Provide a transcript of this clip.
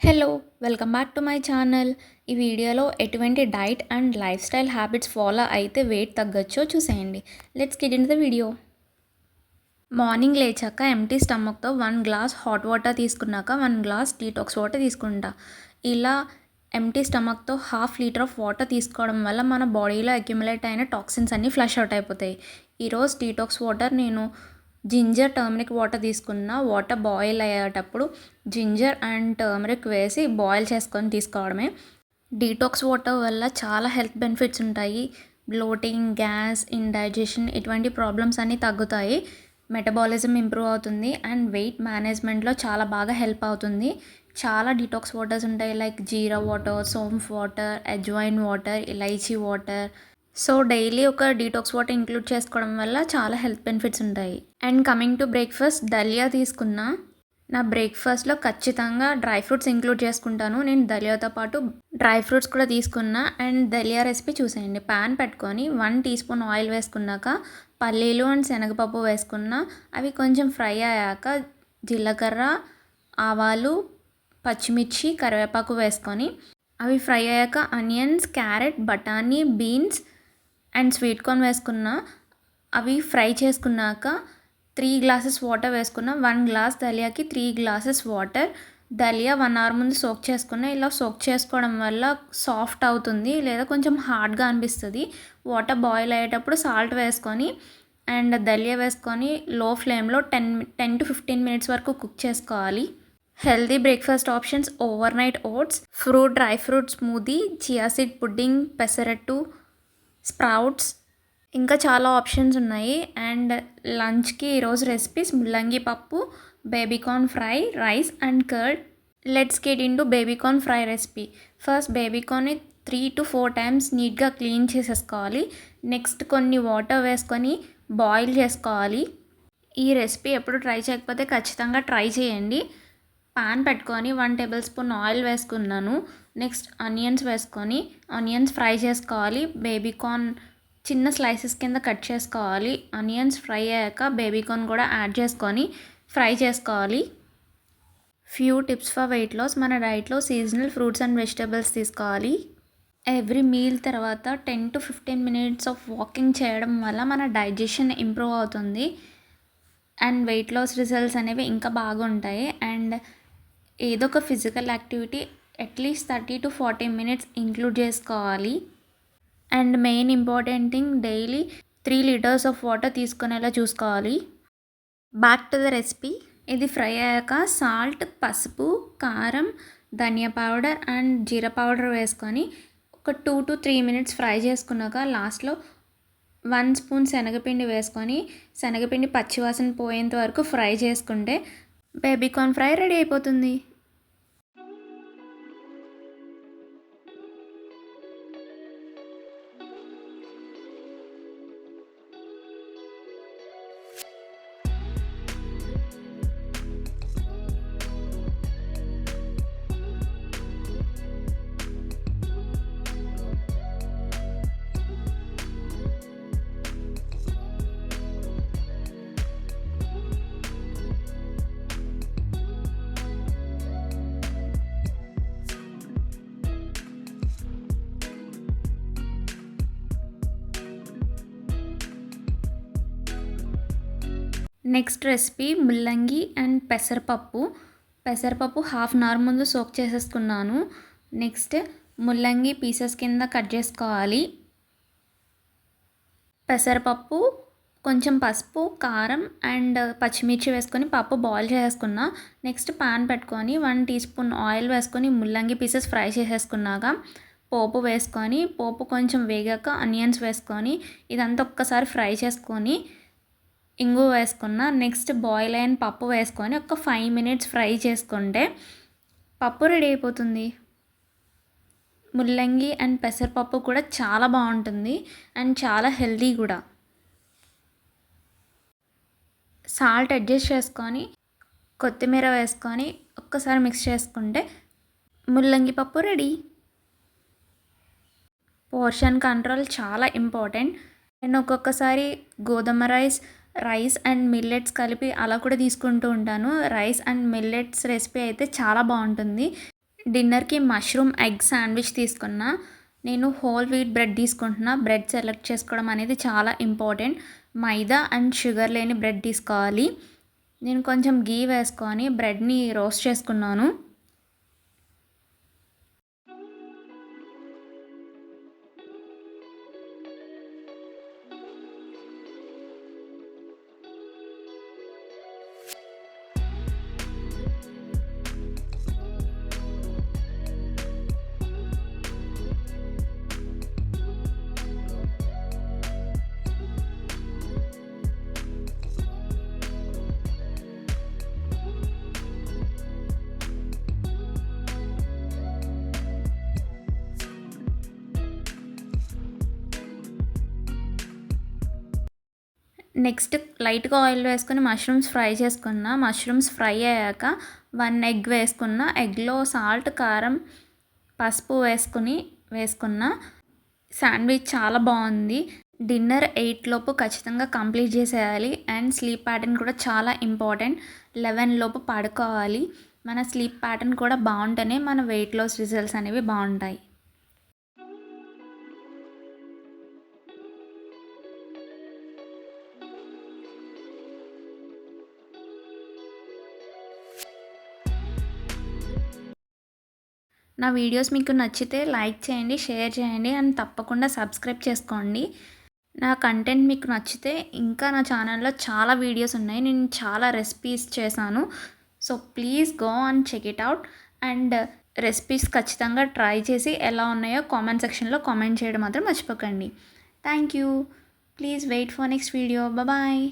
Hello! Welcome back to my channel. ఈ వీడియోలో ఎటువంటి diet and lifestyle habits follow అయితే వెయిట్ తగ్గొచ్చో చూసేయండి. Let's get into the video. Morning లేచాక ఎంప్టీ స్టమక్‌తో 1 గ్లాస్ హాట్ వాటర్ తీసుకున్నాక 1 గ్లాస్ డీటాక్స్ వాటర్ తీసుకుంటా. ఇలా ఎంప్టీ స్టమక్‌తో హాఫ్ లీటర్ ఆఫ్ వాటర్ తీసుకోవడం వల్ల మన బాడీలో అక్యుములేట్ అయిన టాక్సిన్స్ అన్నీ ఫ్లష్ అవుట్ అయిపోతాయి. ఈరోజు డీటాక్స్ వాటర్ నేను జింజర్ టర్మరిక్ వాటర్ తీసుకున్న. వాటర్ బాయిల్ అయ్యేటప్పుడు జింజర్ అండ్ టర్మరిక్ వేసి బాయిల్ చేసుకొని తీసుకోవడమే. డీటాక్స్ వాటర్ వల్ల చాలా హెల్త్ బెనిఫిట్స్ ఉంటాయి. బ్లోటింగ్, గ్యాస్, ఇండైజెషన్ ఇటువంటి ప్రాబ్లమ్స్ అన్నీ తగ్గుతాయి. మెటబాలిజం ఇంప్రూవ్ అవుతుంది అండ్ వెయిట్ మేనేజ్మెంట్లో చాలా బాగా హెల్ప్ అవుతుంది. చాలా డీటాక్స్ వాటర్స్ ఉంటాయి like jeera water, saunf water, ajwain water, elaichi water. So daily ఒక డీటాక్స్ వాటర్ ఇంక్లూడ్ చేసుకోవడం వల్ల చాలా హెల్త్ బెనిఫిట్స్ ఉంటాయి. And coming to breakfast, dalia తీసుకున్నా. నా బ్రేక్ఫాస్ట్లో ఖచ్చితంగా డ్రై ఫ్రూట్స్ ఇంక్లూడ్ చేసుకుంటాను. నేను దలియాతో పాటు డ్రై ఫ్రూట్స్ కూడా తీసుకున్నా. అండ్ దలియా రెసిపీ చూసేయండి. ప్యాన్ పెట్టుకొని 1 టీ స్పూన్ ఆయిల్ వేసుకున్నాక పల్లీలు అండ్ శనగపప్పు వేసుకున్నా. అవి కొంచెం ఫ్రై అయ్యాక జీలకర్ర, ఆవాలు, పచ్చిమిర్చి, కరివేపాకు వేసుకొని అవి ఫ్రై అయ్యాక ఆనియన్స్, క్యారెట్, బఠానీ, బీన్స్ అండ్ స్వీట్ కార్న్ వేసుకున్నా. అవి ఫ్రై చేసుకున్నాక 3 గ్లాసెస్ వాటర్ వేసుకున్నా. 1 గ్లాస్ దలియాకి 3 గ్లాసెస్ వాటర్. దలియా 1 అవర్ ముందు సోక్ చేసుకున్నా. ఇలా సోక్ చేసుకోవడం వల్ల సాఫ్ట్ అవుతుంది లేదా కొంచెం హార్డ్గా అనిపిస్తుంది. వాటర్ బాయిల్ అయ్యేటప్పుడు సాల్ట్ వేసుకొని అండ్ దలియా వేసుకొని లో ఫ్లేమ్లో 10 to 15 మినిట్స్ వరకు కుక్ చేసుకోవాలి. Healthy breakfast options overnight oats, dry fruit smoothie, chia seed pudding, pesarattu, sprouts, ఇంకా చాలా ఆప్షన్స్ ఉన్నాయి. అండ్ లంచ్కి ఈరోజు రెసిపీస్ ముల్లంగి పప్పు, baby corn fry, rice and curd. Let's get into baby corn fry recipe. First బేబీకార్న్ని 3 to 4 టైమ్స్ నీట్గా క్లీన్ చేసేసుకోవాలి. నెక్స్ట్ కొన్ని వాటర్ వేసుకొని బాయిల్ చేసుకోవాలి. ఈ రెసిపీ ఎప్పుడు ట్రై చేయకపోతే ఖచ్చితంగా ట్రై చేయండి. పాన్ పెట్టుకొని 1 టేబుల్ స్పూన్ ఆయిల్ వేసుకున్నాను. నెక్స్ట్ ఆనియన్స్ వేసుకొని ఆనియన్స్ ఫ్రై చేసుకోవాలి. బేబీకార్న్ చిన్న స్లైసెస్ కింద కట్ చేసుకోవాలి. ఆనియన్స్ ఫ్రై అయ్యాక బేబీకార్న్ కూడా యాడ్ చేసుకొని ఫ్రై చేసుకోవాలి. Few tips for weight loss. మన డైట్లో సీజనల్ ఫ్రూట్స్ అండ్ వెజిటబుల్స్ తీసుకోవాలి. ఎవ్రీ మీల్ తర్వాత 10 to 15 మినిట్స్ ఆఫ్ వాకింగ్ చేయడం వల్ల మన డైజెషన్ ఇంప్రూవ్ అవుతుంది అండ్ వెయిట్ లాస్ రిజల్ట్స్ అనేవి ఇంకా బాగుంటాయి. అండ్ ఏదో ఒక physical activity at least 30 to 40 minutes include చేసుకోవాలి. And main important thing, daily 3 litres of water తీసుకునేలా చూసుకోవాలి. Back to the recipe. ఇది ఫ్రై అయ్యాక సాల్ట్, పసుపు, కారం, ధనియా పౌడర్ అండ్ జీరా పౌడర్ వేసుకొని ఒక 2 to 3 మినిట్స్ ఫ్రై చేసుకున్నాక లాస్ట్లో 1 స్పూన్ శనగపిండి వేసుకొని శనగపిండి పచ్చివాసన పోయేంత వరకు ఫ్రై చేసుకుంటే బేబీకార్న్ ఫ్రై రెడీ అయిపోతుంది. నెక్స్ట్ రెసిపీ ముల్లంగి అండ్ పెసరపప్పు. పెసరపప్పు హాఫ్ అన్ అవర్ ముందు సోక్ చేసేసుకున్నాను. నెక్స్ట్ ముల్లంగి పీసెస్ కింద కట్ చేసుకోవాలి. పెసరపప్పు, కొంచెం పసుపు, కారం అండ్ పచ్చిమిర్చి వేసుకొని పప్పు బాయిల్ చేసేసుకున్నా. నెక్స్ట్ పాన్ పెట్టుకొని 1 టీ స్పూన్ ఆయిల్ వేసుకొని ముల్లంగి పీసెస్ ఫ్రై చేసేసుకున్నాక పోపు వేసుకొని పోపు కొంచెం వేగాక ఆనియన్స్ వేసుకొని ఇదంతా ఒక్కసారి ఫ్రై చేసుకొని ఇంగువ వేసుకున్న. నెక్స్ట్ బాయిల్ అయిన పప్పు వేసుకొని ఒక 5 మినిట్స్ ఫ్రై చేసుకుంటే పప్పు రెడీ అయిపోతుంది. ముల్లంగి అండ్ పెసరపప్పు కూడా చాలా బాగుంటుంది అండ్ చాలా హెల్తీ కూడా. సాల్ట్ అడ్జస్ట్ చేసుకొని కొత్తిమీర వేసుకొని ఒక్కసారి మిక్స్ చేసుకుంటే ముల్లంగి పప్పు రెడీ. పోర్షన్ కంట్రోల్ చాలా ఇంపార్టెంట్. నేను ఒక్కొక్కసారి గోధుమ రైస్ అండ్ మిల్లెట్స్ కలిపి అలా కూడా తీసుకుంటూ ఉంటాను. రైస్ అండ్ మిల్లెట్స్ రెసిపీ అయితే చాలా బాగుంటుంది. డిన్నర్కి మష్రూమ్ ఎగ్ శాండ్విచ్ తీసుకున్నా. నేను హోల్ వీట్ బ్రెడ్ తీసుకుంటున్నా. బ్రెడ్ సెలెక్ట్ చేసుకోవడం అనేది చాలా ఇంపార్టెంట్. మైదా అండ్ షుగర్ లేని బ్రెడ్ తీసుకోవాలి. నేను కొంచెం గీ వేసుకొని బ్రెడ్ని రోస్ట్ చేసుకున్నాను. నెక్స్ట్ లైట్గా ఆయిల్ వేసుకొని మష్రూమ్స్ ఫ్రై చేసుకున్నా. మష్రూమ్స్ ఫ్రై అయ్యాక 1 ఎగ్ వేసుకున్న. ఎగ్లో సాల్ట్, కారం, పసుపు వేసుకున్నా. శాండ్విచ్ చాలా బాగుంది. డిన్నర్ 8 లోపు ఖచ్చితంగా కంప్లీట్ చేసేయాలి. అండ్ స్లీప్ ప్యాటర్న్ కూడా చాలా ఇంపార్టెంట్. 11 లోపు పడుకోవాలి. మన స్లీప్ ప్యాటర్న్ కూడా బాగుంటేనే మన వెయిట్ లాస్ రిజల్ట్స్ అనేవి బాగుంటాయి. నా వీడియోస్ మీకు నచ్చితే లైక్ చేయండి, షేర్ చేయండి అండ్ తప్పకుండా సబ్స్క్రైబ్ చేసుకోండి. నా కంటెంట్ మీకు నచ్చితే ఇంకా నా ఛానల్లో చాలా వీడియోస్ ఉన్నాయి. నేను చాలా రెసిపీస్ చేశాను. So please go and check it out. And recipes ఖచ్చితంగా ట్రై చేసి ఎలా ఉన్నాయో కామెంట్ సెక్షన్లో కామెంట్ చేయడం మాత్రం మర్చిపోకండి. Thank you. Please wait for next video. Bye.